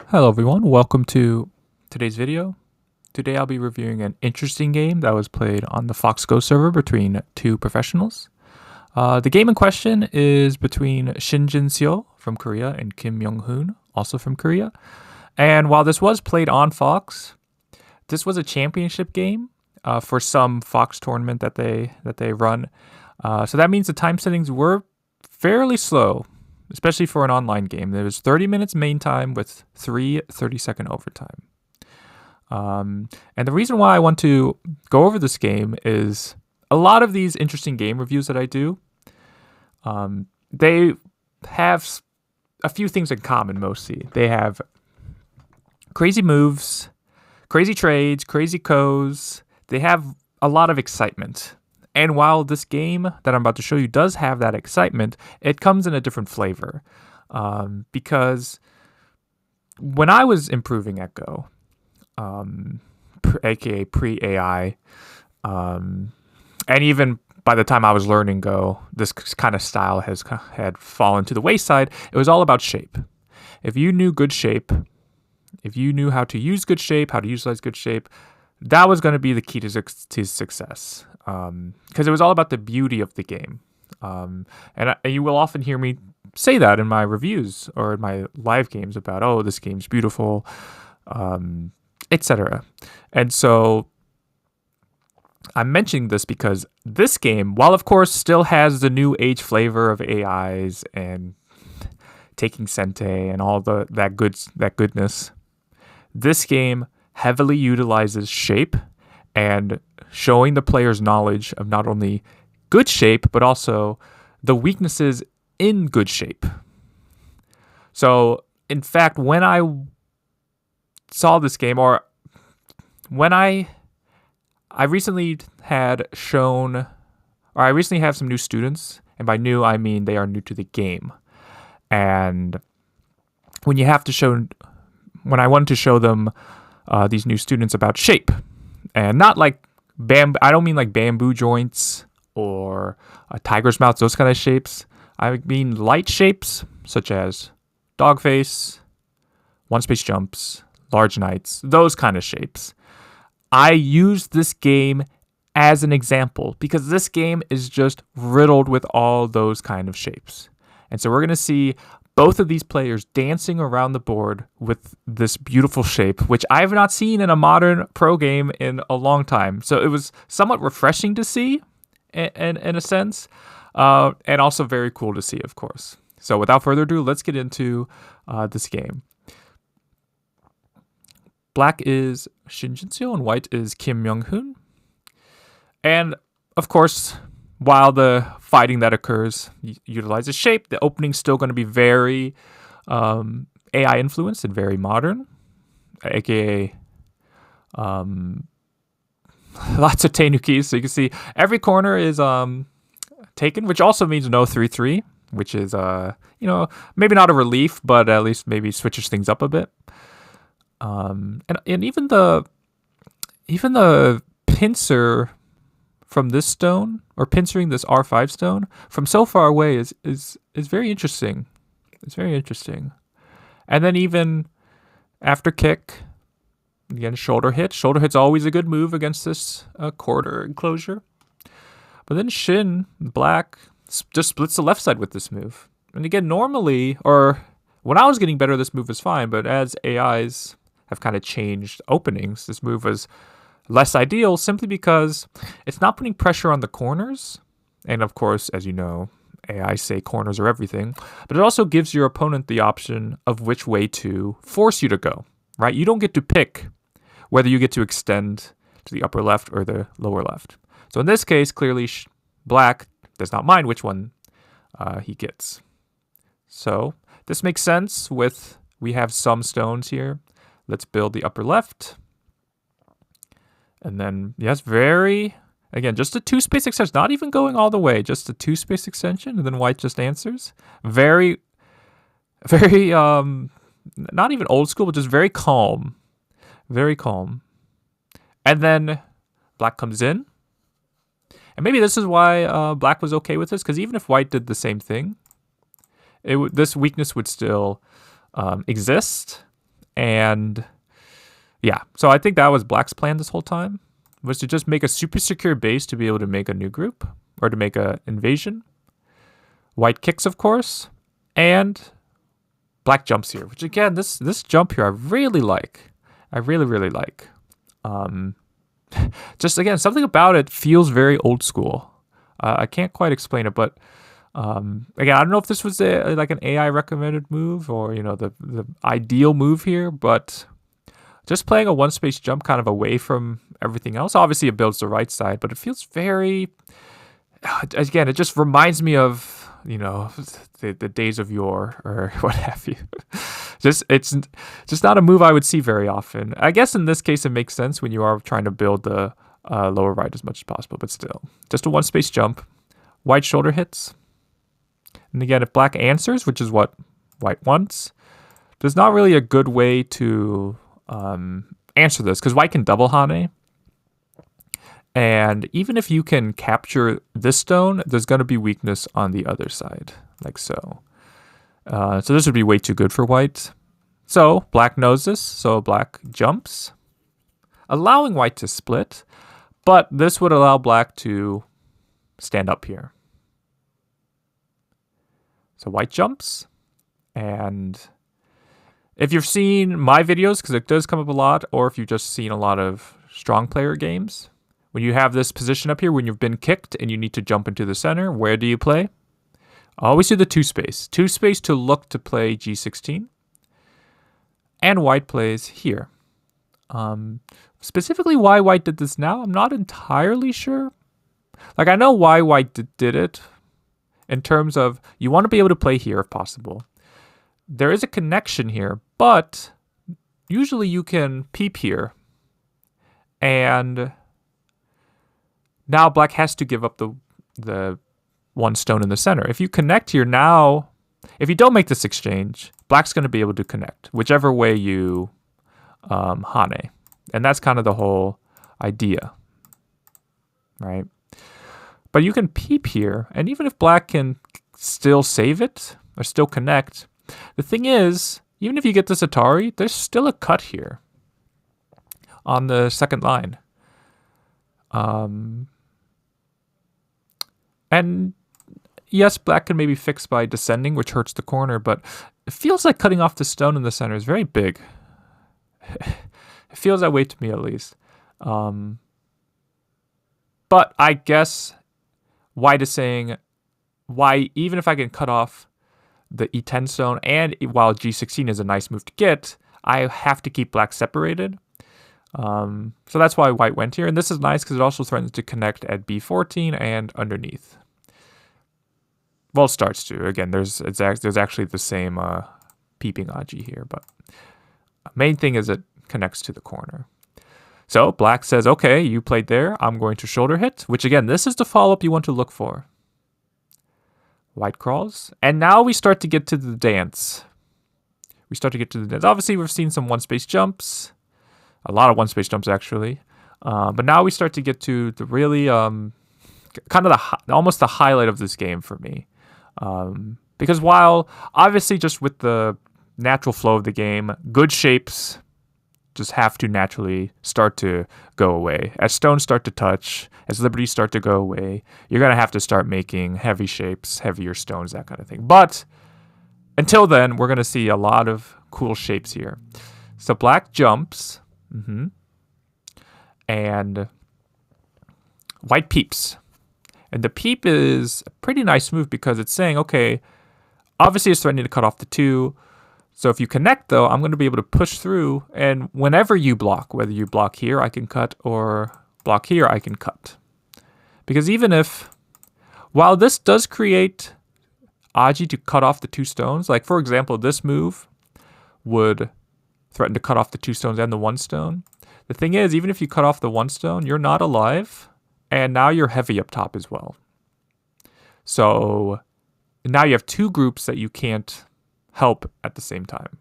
Hello everyone, welcome to today's video. Today I'll be reviewing an interesting game that was played on the Fox Go server between two professionals. The game in question is between Shin Jinseo from Korea and Myounghoon, also from Korea. And while this was played on Fox, this was a championship game for some Fox tournament that they run. So that means the time settings were fairly slow, especially for an online game. There was 30 minutes main time with 3 30-second overtime. And the reason why I want to go over this game is a lot of these interesting game reviews that I do, they have a few things in common mostly. They have crazy moves, crazy trades, crazy codes. They have a lot of excitement. And while this game that I'm about to show you does have that excitement, it comes in a different flavor. Because when I was improving at Go, aka pre-AI, and even by the time I was learning Go, this kind of style had fallen to the wayside. It was all about shape. If you knew good shape, if you knew how to use good shape, how to utilize good shape, that was going to be the key to success. Because it was all about the beauty of the game. And you will often hear me say that in my reviews or in my live games about, oh, this game's beautiful, etc. And so I'm mentioning this because this game, while of course still has the new age flavor of AIs and taking sente and all that goodness, this game heavily utilizes shape and showing the player's knowledge of not only good shape, but also the weaknesses in good shape. So, in fact, when I saw this game, or when I recently had shown, or I recently have some new students, and by new, I mean they are new to the game. And when I wanted to show them these new students about shape, and not like I don't mean like bamboo joints or tiger's mouth, those kind of shapes. I mean light shapes such as dog face, one space jumps, large knights, those kind of shapes. I use this game as an example because this game is just riddled with all those kind of shapes. And so we're going to see both of these players dancing around the board with this beautiful shape, which I have not seen in a modern pro game in a long time. So it was somewhat refreshing to see in a sense, and also very cool to see, of course. So without further ado, let's get into this game. Black is Shin Jinseo and white is Myounghoon. And of course, while the fighting that occurs utilizes shape, the opening's still going to be very AI influenced and very modern, aka lots of tenukis. So you can see every corner is taken, which also means no 3-3, which is maybe not a relief, but at least maybe switches things up a bit. And even the pincer from this stone, or pincering this R5 stone from so far away is very interesting. It's very interesting. And then even after kick, again, shoulder hit. Shoulder hit's always a good move against this quarter enclosure. But then Shin, black, just splits the left side with this move. And again, normally, or when I was getting better, this move was fine. But as AIs have kind of changed openings, this move was less ideal simply because it's not putting pressure on the corners. And of course, as you know, AI say corners are everything, but it also gives your opponent the option of which way to force you to go, right? You don't get to pick whether you get to extend to the upper left or the lower left. So in this case, clearly black does not mind which one he gets. So this makes sense we have some stones here. Let's build the upper left. And then, yes, again, just a 2-space extension, not even going all the way, just a 2-space extension, and then white just answers. Very, not even old school, but just very calm. Very calm. And then black comes in. And maybe this is why black was okay with this, because even if white did the same thing, this weakness would still exist. And yeah, so I think that was black's plan this whole time, was to just make a super secure base to be able to make a new group or to make an invasion. White kicks, of course, and black jumps here, which again, this jump here I really like. I really, really like. Just again, something about it feels very old school. I can't quite explain it, but again, I don't know if this was like an AI recommended move or the ideal move here, but just playing a one space jump kind of away from everything else. Obviously, it builds the right side, but it feels very. Again, it just reminds me of the days of yore or what have you. It's just not a move I would see very often. I guess in this case it makes sense when you are trying to build the lower right as much as possible, but still, just a one space jump. White shoulder hits, and again, if black answers, which is what white wants, there's not really a good way to answer this because white can double Hane. And even if you can capture this stone, there's going to be weakness on the other side, like so. So this would be way too good for white. So black knows this, so black jumps, allowing white to split. But this would allow black to stand up here. So white jumps. And if you've seen my videos, because it does come up a lot, or if you've just seen a lot of strong player games, when you have this position up here, when you've been kicked and you need to jump into the center, where do you play? Always do the two space. Two space to look to play G16. And white plays here. Specifically why white did this now, I'm not entirely sure. Like, I know why white did it in terms of you want to be able to play here if possible. There is a connection here, but usually you can peep here. And now black has to give up the one stone in the center. If you connect here now, if you don't make this exchange, black's going to be able to connect whichever way you Hane. And that's kind of the whole idea, right? But you can peep here, and even if black can still save it or still connect, the thing is, even if you get this Atari, there's still a cut here on the second line. And yes, black can maybe fix by descending, which hurts the corner, but it feels like cutting off the stone in the center is very big. It feels that way to me, at least. But I guess white is saying, why, even if I can cut off the E10 stone, and while G16 is a nice move to get, I have to keep black separated. So that's why white went here. And this is nice because it also threatens to connect at B14 and underneath. Well, it starts to. Again, there's actually the same peeping Aji here, but main thing is it connects to the corner. So black says, okay, you played there. I'm going to shoulder hit, which again, this is the follow-up you want to look for. White crawls. And now we start to get to the dance. Obviously, we've seen some one-space jumps. A lot of one-space jumps, actually. But now we start to get to the really kind of almost the highlight of this game for me. Because while obviously just with the natural flow of the game, good shapes just have to naturally start to go away. As stones start to touch, as liberties start to go away, you're going to have to start making heavy shapes, heavier stones, that kind of thing. But until then, we're going to see a lot of cool shapes here. So black jumps, and white peeps. And the peep is a pretty nice move because it's saying, okay, obviously it's threatening to cut off the two. So if you connect, though, I'm going to be able to push through. And whenever you block, whether you block here, I can cut, or block here, I can cut. Because even if, while this does create Aji to cut off the two stones, like for example, this move would threaten to cut off the two stones and the one stone. The thing is, even if you cut off the one stone, you're not alive. And now you're heavy up top as well. So now you have two groups that you can't help at the same time.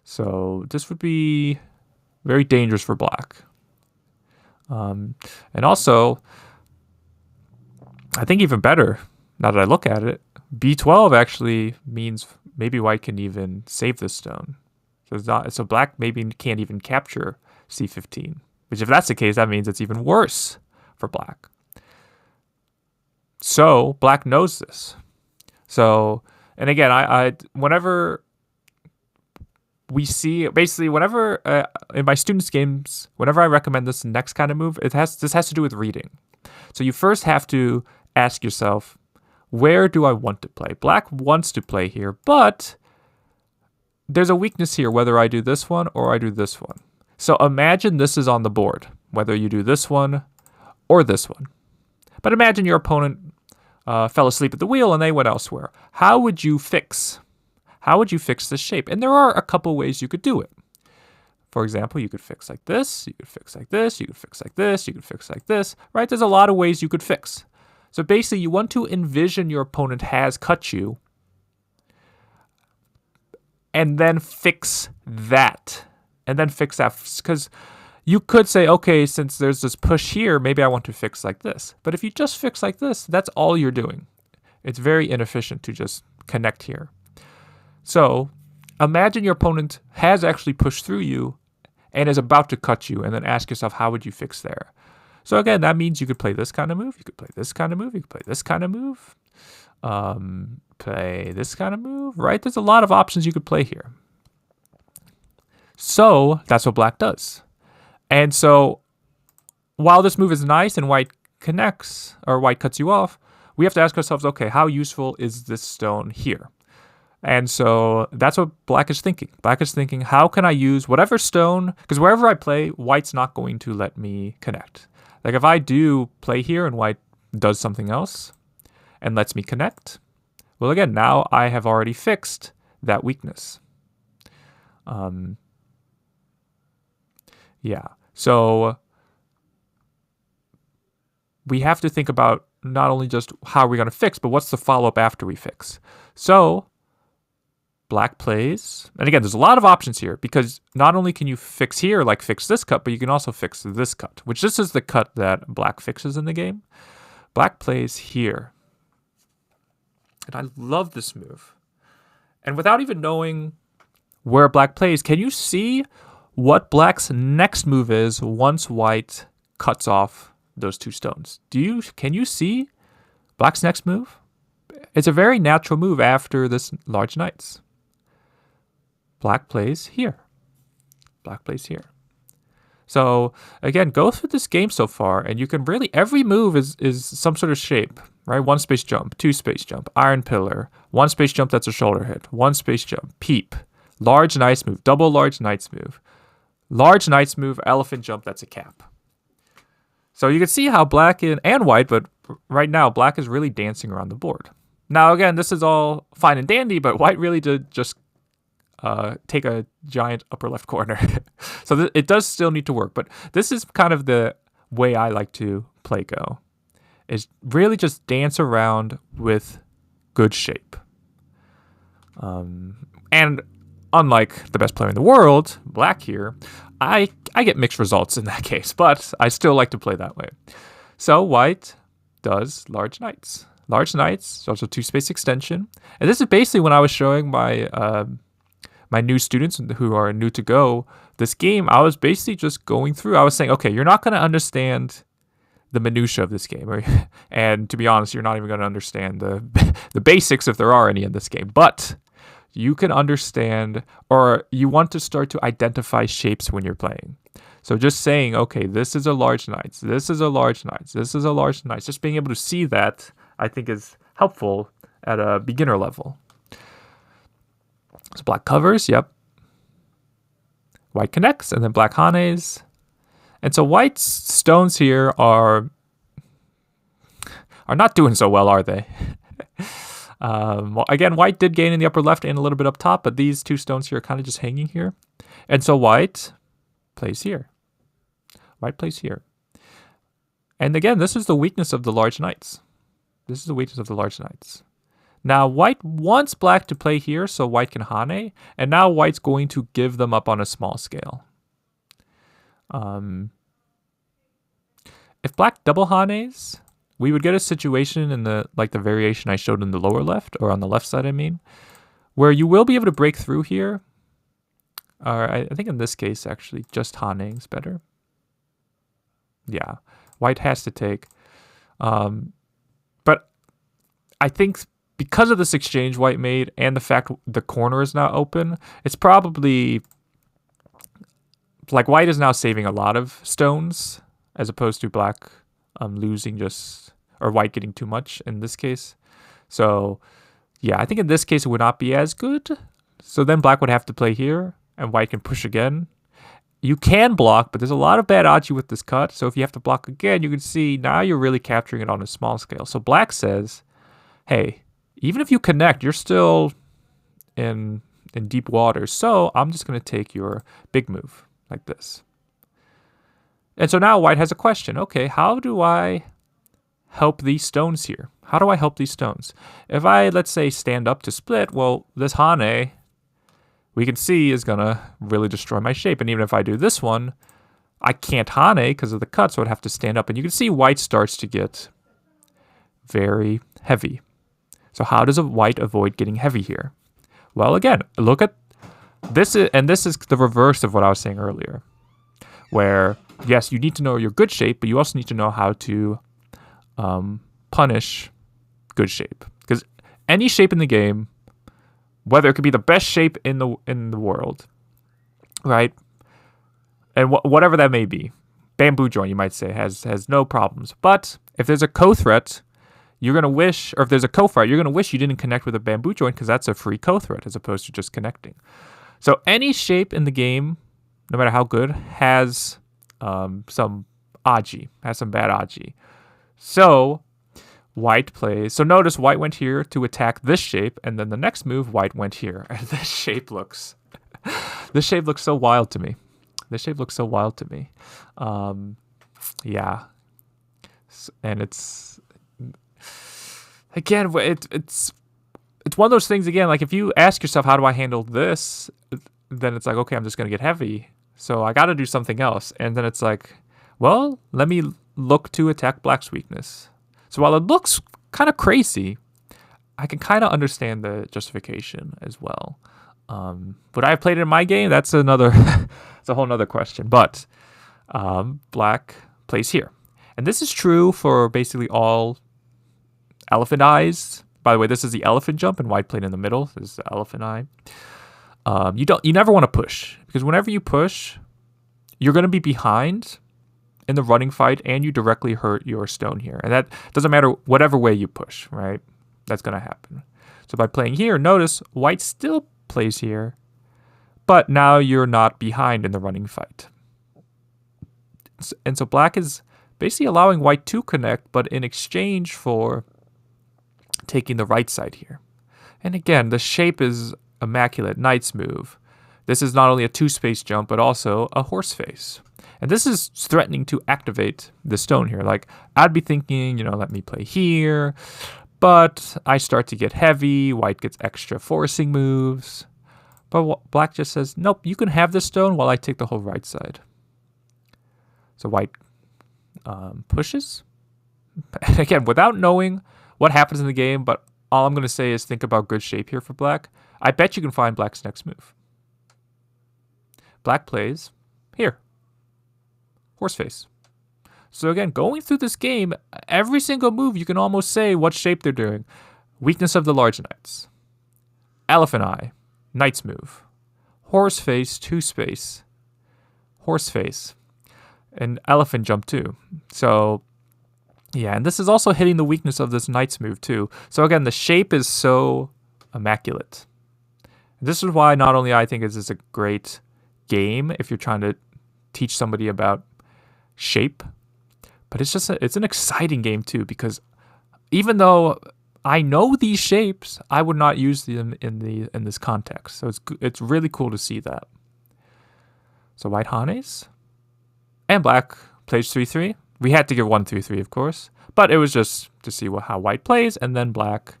So this would be very dangerous for black. And also, I think even better, now that I look at it, B12 actually means maybe white can even save this stone. So black maybe can't even capture c15, which if that's the case, that means it's even worse for black. So black knows this. So, and again, I whenever we see, basically whenever in my students' games, whenever I recommend this next kind of move, this has to do with reading. So you first have to ask yourself, where do I want to play? Black wants to play here, but there's a weakness here, whether I do this one or I do this one. So imagine this is on the board, whether you do this one or this one. But imagine your opponent fell asleep at the wheel and they went elsewhere. How would you fix this shape? And there are a couple ways you could do it. For example, you could fix like this, you could fix like this, you could fix like this, you could fix like this, right? There's a lot of ways you could fix. So basically, you want to envision your opponent has cut you and then fix that. Because you could say, okay, since there's this push here, maybe I want to fix like this. But if you just fix like this, that's all you're doing. It's very inefficient to just connect here. So imagine your opponent has actually pushed through you and is about to cut you, and then ask yourself, how would you fix there? So again, that means you could play this kind of move, you could play this kind of move, you could play this kind of move, play this kind of move, right? There's a lot of options you could play here. So that's what black does. And so while this move is nice and white connects, or white cuts you off, we have to ask ourselves, okay, how useful is this stone here? And so that's what black is thinking. Black is thinking, how can I use whatever stone? Because wherever I play, white's not going to let me connect. Like if I do play here and white does something else and lets me connect, well, again, now I have already fixed that weakness. Yeah. So we have to think about not only just how we're going to fix, but what's the follow-up after we fix. So black plays, and again, there's a lot of options here because not only can you fix here, like fix this cut, but you can also fix this cut, which this is the cut that black fixes in the game. Black plays here. And I love this move. And without even knowing where black plays, can you see what black's next move is once white cuts off those two stones? Can you see black's next move? It's a very natural move after this large knights. Black plays here. Black plays here. So again, go through this game so far, and you can really, every move is some sort of shape, right? 1 space jump, 2 space jump, iron pillar, 1 space jump that's a shoulder hit, 1 space jump, peep, large knights move, double large knights move, large knights move, elephant jump that's a cap. So you can see how black and white, but right now black is really dancing around the board. Now again, this is all fine and dandy, but white really did just take a giant upper left corner. So it does still need to work, but this is kind of the way I like to play Go, is really just dance around with good shape. And unlike the best player in the world, black here, I get mixed results in that case, but I still like to play that way. So white does large knights. Large knights, also 2 space extension. And this is basically when I was showing my my new students who are new to Go this game, I was basically just going through. I was saying, okay, you're not going to understand the minutia of this game, and to be honest, you're not even going to understand the basics if there are any in this game. But you can understand, or you want to start to identify shapes when you're playing. So just saying, okay, this is a large knights, this is a large knights, this is a large knights. Just being able to see that, I think, is helpful at a beginner level. So black covers, yep. White connects, and then black hanes. And so white's stones here are not doing so well, are they? Well, again, white did gain in the upper left and a little bit up top, but these 2 stones here are kind of just hanging here. And so white plays here. White plays here. And again, this is the weakness of the large knights. This is the weakness of the large knights. Now, white wants black to play here so white can hane, and now white's going to give them up on a small scale. If black double hanes, we would get a situation in the variation I showed in the lower left, or on the left side, I mean, where you will be able to break through here, Or I think in this case, actually, just Hane is better. Yeah, white has to take. But I think because of this exchange white made and the fact the corner is now open, it's probably like white is now saving a lot of stones as opposed to black losing just, or white getting too much in this case. So yeah, I think in this case it would not be as good. So then black would have to play here and white can push again. You can block, but there's a lot of bad aji with this cut. So if you have to block again, you can see now you're really capturing it on a small scale. So black says, hey, even if you connect, you're still in deep water. So I'm just going to take your big move like this. And so now white has a question. Okay, how do I help these stones here? How do I help these stones? If I, let's say, stand up to split, well, this Hane, we can see, is going to really destroy my shape. And even if I do this one, I can't Hane because of the cut, so I'd have to stand up. And you can see white starts to get very heavy. So how does a white avoid getting heavy here? Well, again, look at this, and this is the reverse of what I was saying earlier, where, yes, you need to know your good shape, but you also need to know how to punish good shape. Because any shape in the game, whether it could be the best shape in the world, right? And whatever that may be, bamboo joint, you might say, has no problems. But if there's a co-threat, you're going to wish, or if there's a co-threat, you're going to wish you didn't connect with a bamboo joint because that's a free co-threat as opposed to just connecting. So any shape in the game, no matter how good, has some aji, has some bad aji. So white plays. So notice white went here to attack this shape, and then the next move, white went here. And this shape looks so wild to me. This shape looks so wild to me. Yeah. And it's, again, it's one of those things, again, like if you ask yourself, how do I handle this? Then it's like, okay, I'm just going to get heavy. So I got to do something else. And then it's like, well, let me look to attack black's weakness. So while it looks kind of crazy, I can kind of understand the justification as well. Would I have played it in my game? That's another, it's a whole nother question. But black plays here. And this is true for basically all elephant eyes. By the way, this is the elephant jump, and white played in the middle. This is the elephant eye. You never want to push, because whenever you push, you're going to be behind in the running fight, and you directly hurt your stone here. And that doesn't matter whatever way you push, right? That's going to happen. So by playing here, notice white still plays here, but now you're not behind in the running fight. And so black is basically allowing white to connect, but in exchange for taking the right side here. And again, the shape is immaculate. Knight's move. This is not only a two-space jump, but also a horse face. And this is threatening to activate the stone here. Like, I'd be thinking, let me play here. But I start to get heavy. White gets extra forcing moves. But black just says, nope, you can have this stone while I take the whole right side. So white pushes. And again, without knowing what happens in the game, but all I'm going to say is think about good shape here for black. I bet you can find black's next move. Black plays here. Horse face. So again, going through this game, every single move you can almost say what shape they're doing. Weakness of the large knights. Elephant eye. Knight's move. Horse face, two space. Horse face. And elephant jump too. So yeah, and this is also hitting the weakness of this knight's move too. So again, the shape is so immaculate. This is why not only I think this is a great game if you're trying to teach somebody about shape, but it's an exciting game too, because even though I know these shapes, I would not use them in this context. So it's really cool to see that. So white Hanes and black plays 3-3. We had to give 1-3-3, of course, but it was just to see how white plays, and then black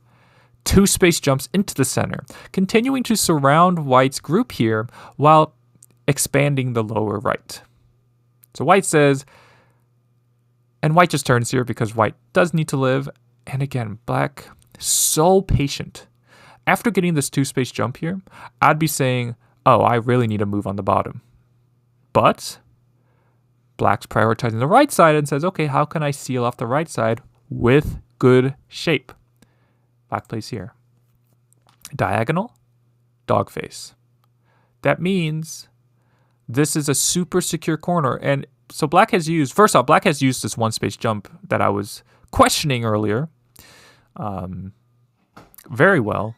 two space jumps into the center, continuing to surround white's group here while expanding the lower right. So white says, and white just turns here because white does need to live. And again, black, so patient. After getting this two space jump here, I'd be saying, oh, I really need a move on the bottom. But black's prioritizing the right side and says, okay, how can I seal off the right side with good shape? Black plays here. Diagonal, dog face. That means this is a super secure corner. And so black has used, first off, black has used this one space jump that I was questioning earlier very well.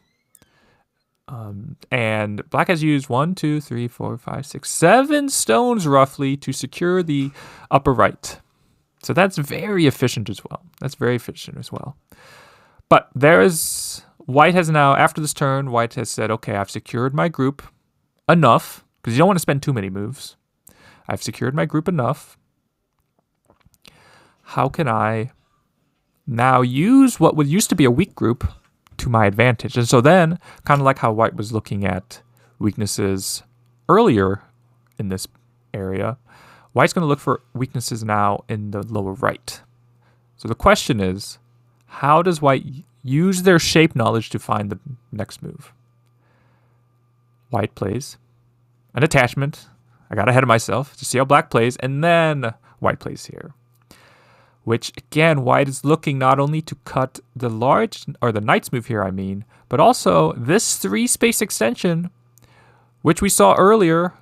And black has used 1, 2, 3, 4, 5, 6, 7 stones roughly to secure the upper right. So that's very efficient as well. But white has now, after this turn, white has said, okay, I've secured my group enough, because you don't want to spend too many moves. I've secured my group enough. How can I now use what would used to be a weak group to my advantage? And so then, kind of like how white was looking at weaknesses earlier in this area, white's going to look for weaknesses now in the lower right. So the question is, how does white use their shape knowledge to find the next move? White plays an attachment. I got ahead of myself to see how black plays, and then white plays here. Which, again, white is looking not only to cut the the knight's move here, but also this 3-space extension, which we saw earlier,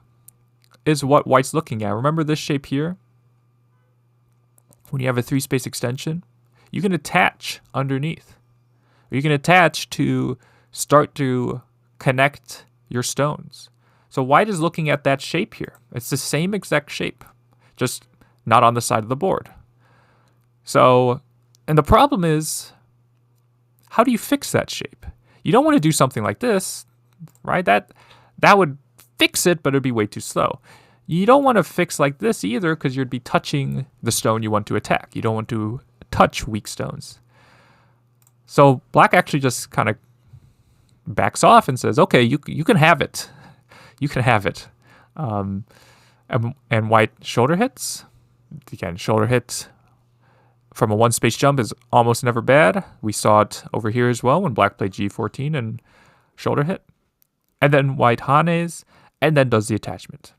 is what white's looking at. Remember this shape here? When you have a 3-space extension, you can attach underneath. Or you can attach to start to connect your stones. So white is looking at that shape here. It's the same exact shape, just not on the side of the board. So, and the problem is, how do you fix that shape? You don't want to do something like this, right? That would fix it, but it'd be way too slow. You don't want to fix like this either, because you'd be touching the stone you want to attack. You don't want to touch weak stones. So black actually just kind of backs off and says, okay, you can have it. You can have it. And white shoulder hits. Again, shoulder hit from a 1-space jump is almost never bad. We saw it over here as well when black played G14 and shoulder hit. And then white hanes, and then does the attachment.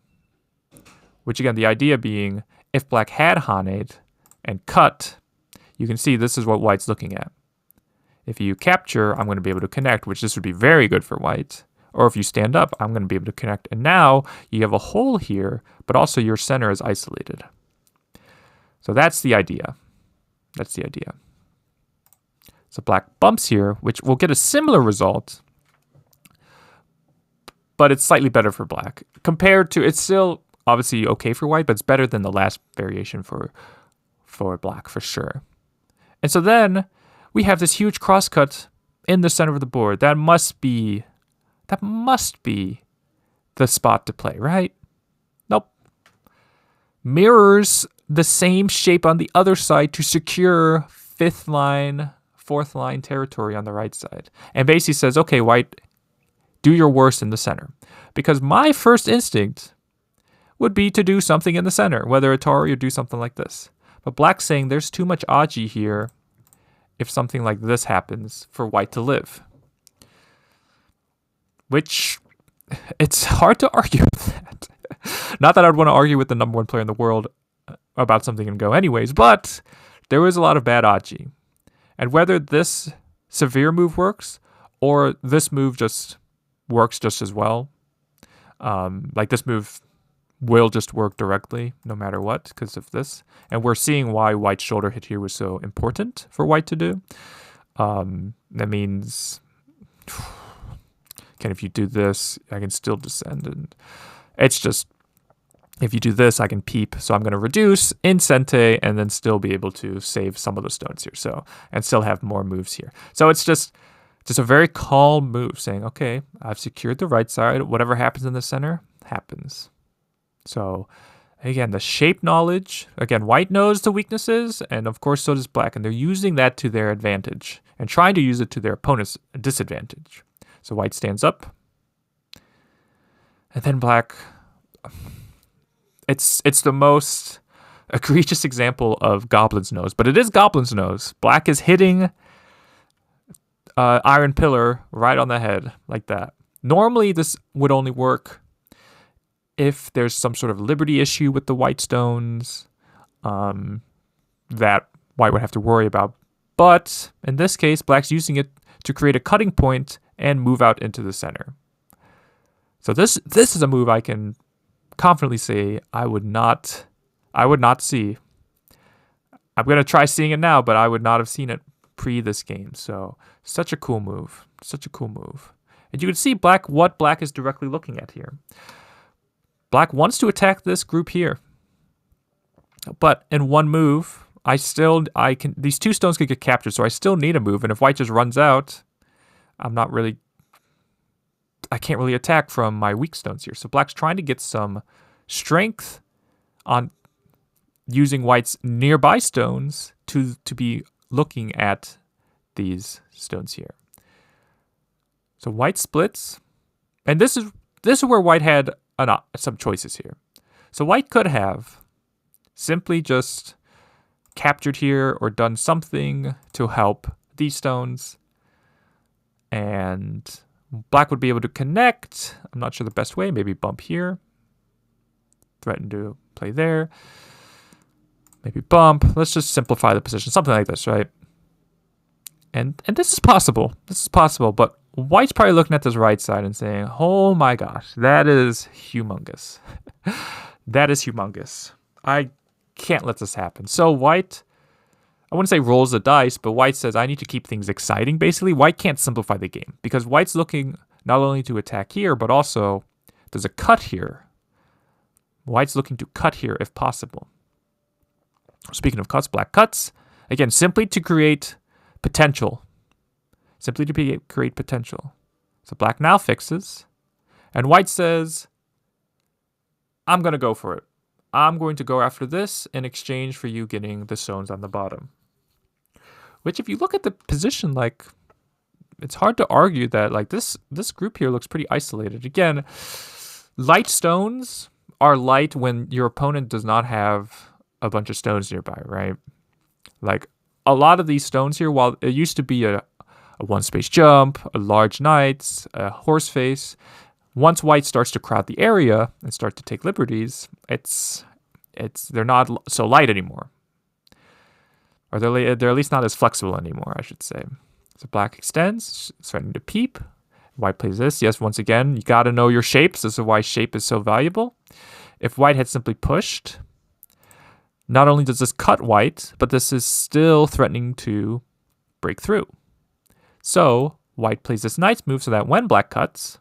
Which again, the idea being, if black had haned and cut, you can see this is what white's looking at. If you capture, I'm going to be able to connect, which this would be very good for white. Or if you stand up, I'm going to be able to connect. And now you have a hole here, but also your center is isolated. So that's the idea. So black bumps here, which will get a similar result, but it's slightly better for black. Compared to, it's still obviously okay for white, but it's better than the last variation for black for sure. And so then we have this huge crosscut in the center of the board. That must be the spot to play, right? Nope. Mirrors the same shape on the other side to secure 5th line, 4th line territory on the right side. And basically says, okay, white, do your worst in the center. Because my first instinct would be to do something in the center, whether Atari or do something like this. But black's saying there's too much aji here if something like this happens for white to live. Which, it's hard to argue with that. Not that I'd want to argue with the number 1 player in the world about something and go anyways, but there was a lot of bad aji. And whether this severe move works or this move just works just as well, like this move will just work directly no matter what because of this. And we're seeing why white's shoulder hit here was so important for white to do. That means, if you do this, I can still descend. And it's just, if you do this, I can peep. So I'm going to reduce in sente and then still be able to save some of the stones here. So, and still have more moves here. So it's just a very calm move saying, okay, I've secured the right side. Whatever happens in the center happens. So again, the shape knowledge, again, white knows the weaknesses, and of course so does black, and they're using that to their advantage and trying to use it to their opponent's disadvantage. So white stands up, and then black, it's the most egregious example of Goblin's nose, but it is Goblin's nose. Black is hitting Iron Pillar right on the head like that. Normally this would only work if there's some sort of liberty issue with the white stones that white would have to worry about. But in this case, black's using it to create a cutting point and move out into the center. So this is a move I can confidently say I would not see. I'm going to try seeing it now, but I would not have seen it pre this game. So such a cool move. Such a cool move. And you can see what black is directly looking at here. Black wants to attack this group here. But in one move, these two stones could get captured, so I still need a move. And if white just runs out, I can't really attack from my weak stones here. So black's trying to get some strength on using white's nearby stones to be looking at these stones here. So white splits, and this is where white had some choices here. So white could have simply just captured here or done something to help these stones, and black would be able to connect. I'm not sure the best way. Maybe bump here, threaten to play there, maybe bump. Let's just simplify the position, something like this, right? And this is possible. This is possible, but white's probably looking at this right side and saying, oh my gosh, that is humongous. That is humongous. I can't let this happen. So white, I wouldn't say rolls the dice, but white says, I need to keep things exciting. Basically, white can't simplify the game because white's looking not only to attack here, but also there's a cut here. White's looking to cut here if possible. Speaking of cuts, black cuts. Again, simply to create potential. Simply to create potential. So black now fixes. And white says, I'm going to go for it. I'm going to go after this in exchange for you getting the stones on the bottom. Which, if you look at the position, like, it's hard to argue that, like, this group here looks pretty isolated. Again, light stones are light when your opponent does not have a bunch of stones nearby, right? Like, a lot of these stones here, while it used to be a one-space jump, a large knight, a horse face, once white starts to crowd the area and start to take liberties, they're not so light anymore. Or they're at least not as flexible anymore, I should say. So black extends, threatening to peep. White plays this. Yes, once again, you got to know your shapes. This is why shape is so valuable. If white had simply pushed, not only does this cut white, but this is still threatening to break through. So white plays this knight's move so that when black cuts,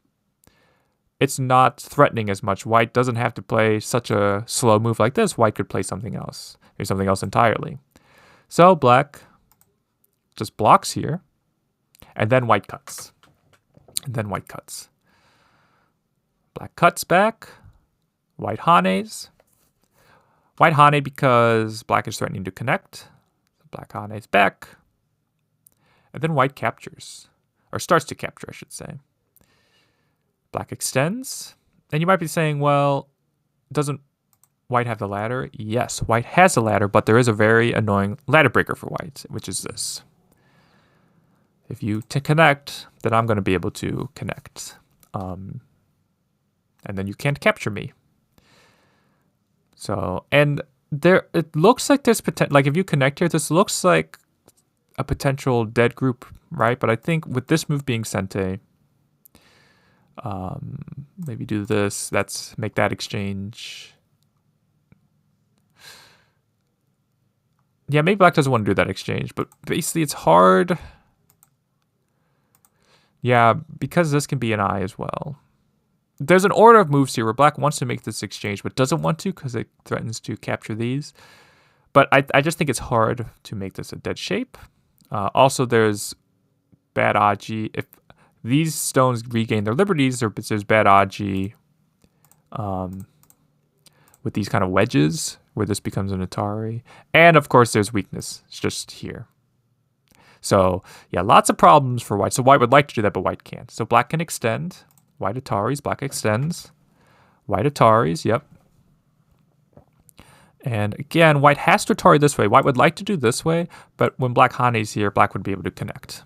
it's not threatening as much. White doesn't have to play such a slow move like this. White could play something else, or something else entirely. So black just blocks here, and then white cuts. And then white cuts. Black cuts back. White hanes. White hane because black is threatening to connect. Black hanes back. And then white captures. Or starts to capture, I should say. Black extends. And you might be saying, well, doesn't white have the ladder? Yes, white has a ladder, but there is a very annoying ladder breaker for white, which is this. If you connect, then I'm going to be able to connect. And then you can't capture me. So, and it looks like there's potential, like if you connect here, this looks like a potential dead group, right? But I think with this move being sente, maybe do this, let's make that exchange. Yeah, maybe black doesn't want to do that exchange, but basically it's hard. Yeah, because this can be an eye as well. There's an order of moves here where black wants to make this exchange, but doesn't want to because it threatens to capture these. But I just think it's hard to make this a dead shape. Also, there's bad Aji. If these stones regain their liberties, there's bad Aji with these kind of wedges where this becomes an Atari. And of course, there's weakness. It's just here. So yeah, lots of problems for white. So white would like to do that, but white can't. So black can extend. White Ataris, black extends. White Ataris, yep. And again, white has to Atari this way. White would like to do this way, but when black hanes here, black would be able to connect.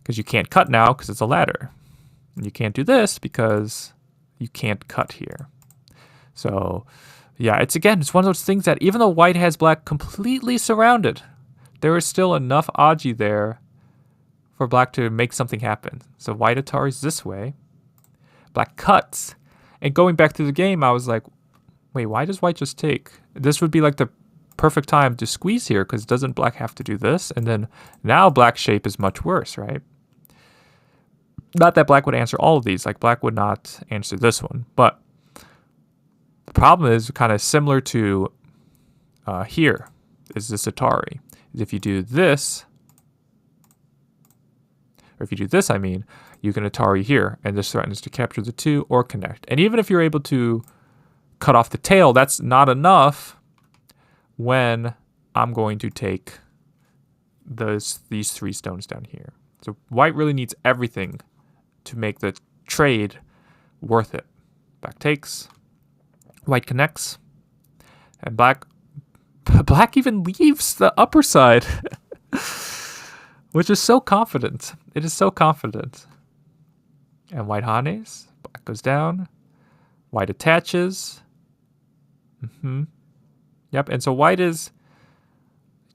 Because you can't cut now because it's a ladder. And you can't do this because you can't cut here. So yeah, it's one of those things that even though white has black completely surrounded, there is still enough Aji there for black to make something happen. So white Atari's this way. Black cuts. And going back to the game, I was like, wait, why does white just take? This would be like the perfect time to squeeze here, because doesn't black have to do this? And then now black's shape is much worse, right? Not that black would answer all of these. Like, black would not answer this one. But the problem is kind of similar to here, is this Atari. If you do this, or if you do this, I mean, you can Atari here, and this threatens to capture the 2 or connect. And even if you're able to cut off the tail, that's not enough when I'm going to take these 3 stones down here. So white really needs everything to make the trade worth it. Black takes, white connects, and black even leaves the upper side, which is so confident. It is so confident. And white hanes, black goes down, white attaches. Yep, and so white is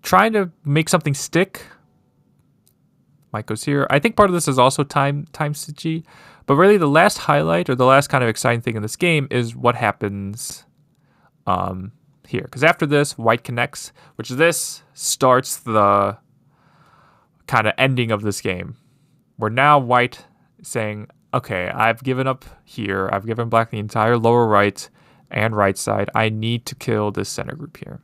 trying to make something stick. White goes here. I think part of this is also time Tsuchi, but really the last highlight, or the last kind of exciting thing in this game, is what happens here. Because after this, white connects, which this starts the kind of ending of this game, where now white is saying, okay, I've given up here. I've given black the entire lower right and right side. I need to kill this center group here.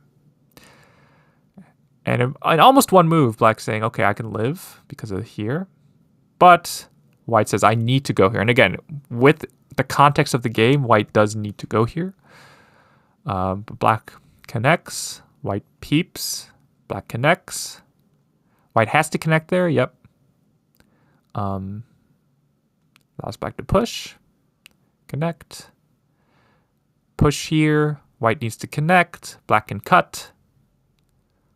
And in almost one move, black's saying, okay, I can live because of here. But white says, I need to go here. And again, with the context of the game, white does need to go here. But black connects, white peeps, black connects. White has to connect there, yep. Allows black to push, connect. Push here, white needs to connect, black can cut.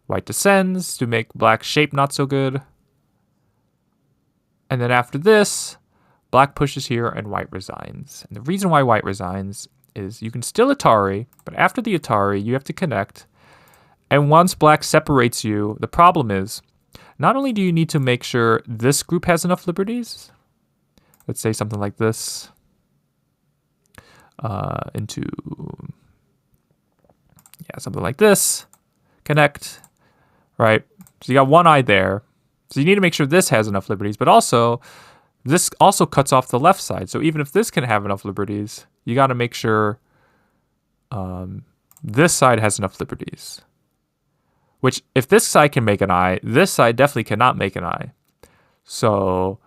White descends to make black's shape not so good. And then after this, black pushes here and white resigns. And the reason why white resigns is you can still Atari, but after the Atari, you have to connect. And once black separates you, the problem is, not only do you need to make sure this group has enough liberties, let's say something like this, something like this, connect, right? So you got one eye there. So you need to make sure this has enough liberties, but also this also cuts off the left side. So even if this can have enough liberties, you got to make sure this side has enough liberties. Which, if this side can make an eye, this side definitely cannot make an eye. So,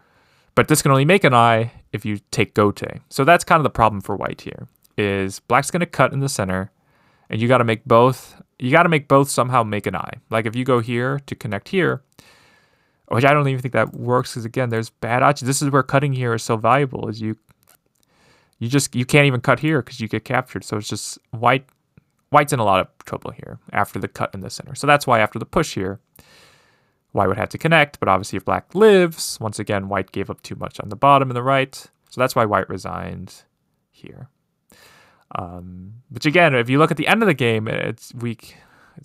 but this can only make an eye if you take Gote. So that's kind of the problem for white here, is black's going to cut in the center, and you got to make both. You got to make both somehow make an eye. Like if you go here to connect here, which I don't even think that works, because again, there's bad odds. This is where cutting here is so valuable, is you can't even cut here because you get captured. So it's just white's in a lot of trouble here after the cut in the center. So that's why after the push here, white would have to connect. But obviously if black lives, once again, white gave up too much on the bottom and the right. So that's why white resigned here. Which again, if you look at the end of the game, it's weak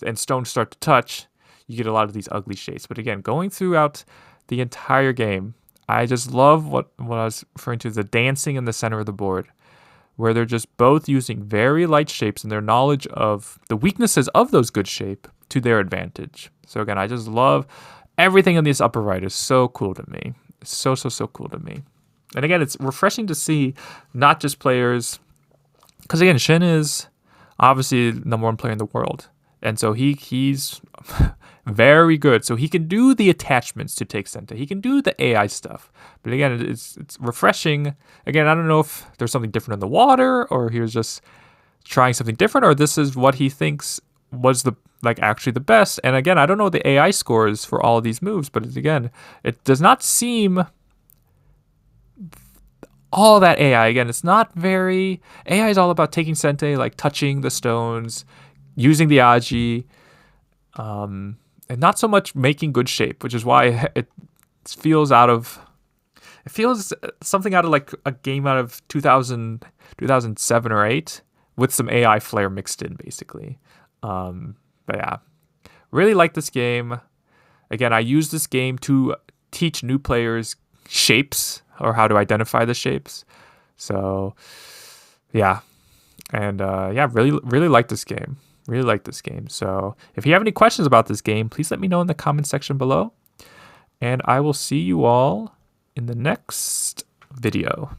and stones start to touch, you get a lot of these ugly shapes. But again, going throughout the entire game, I just love what I was referring to, the dancing in the center of the board, where they're just both using very light shapes and their knowledge of the weaknesses of those good shape to their advantage. So again, I just love everything in this upper right is so cool to me. It's so cool to me. And again, it's refreshing to see not just players, because again, Shin is obviously the number 1 player in the world. And so he's very good. So he can do the attachments to take sente. He can do the AI stuff. But again, it's refreshing. Again, I don't know if there's something different in the water, or he was just trying something different, or this is what he thinks was actually the best. And again, I don't know the AI scores for all of these moves, but again, it does not seem all that AI. Again, it's not very... AI is all about taking sente, like touching the stones, using the aji, and not so much making good shape, which is why it feels something out of like a game out of 2007 or 8, with some AI flair mixed in, basically. But yeah, really like this game. Again, I use this game to teach new players shapes or how to identify the shapes. So yeah, and yeah, really like this game. Really like this game. So if you have any questions about this game, please let me know in the comment section below. And I will see you all in the next video.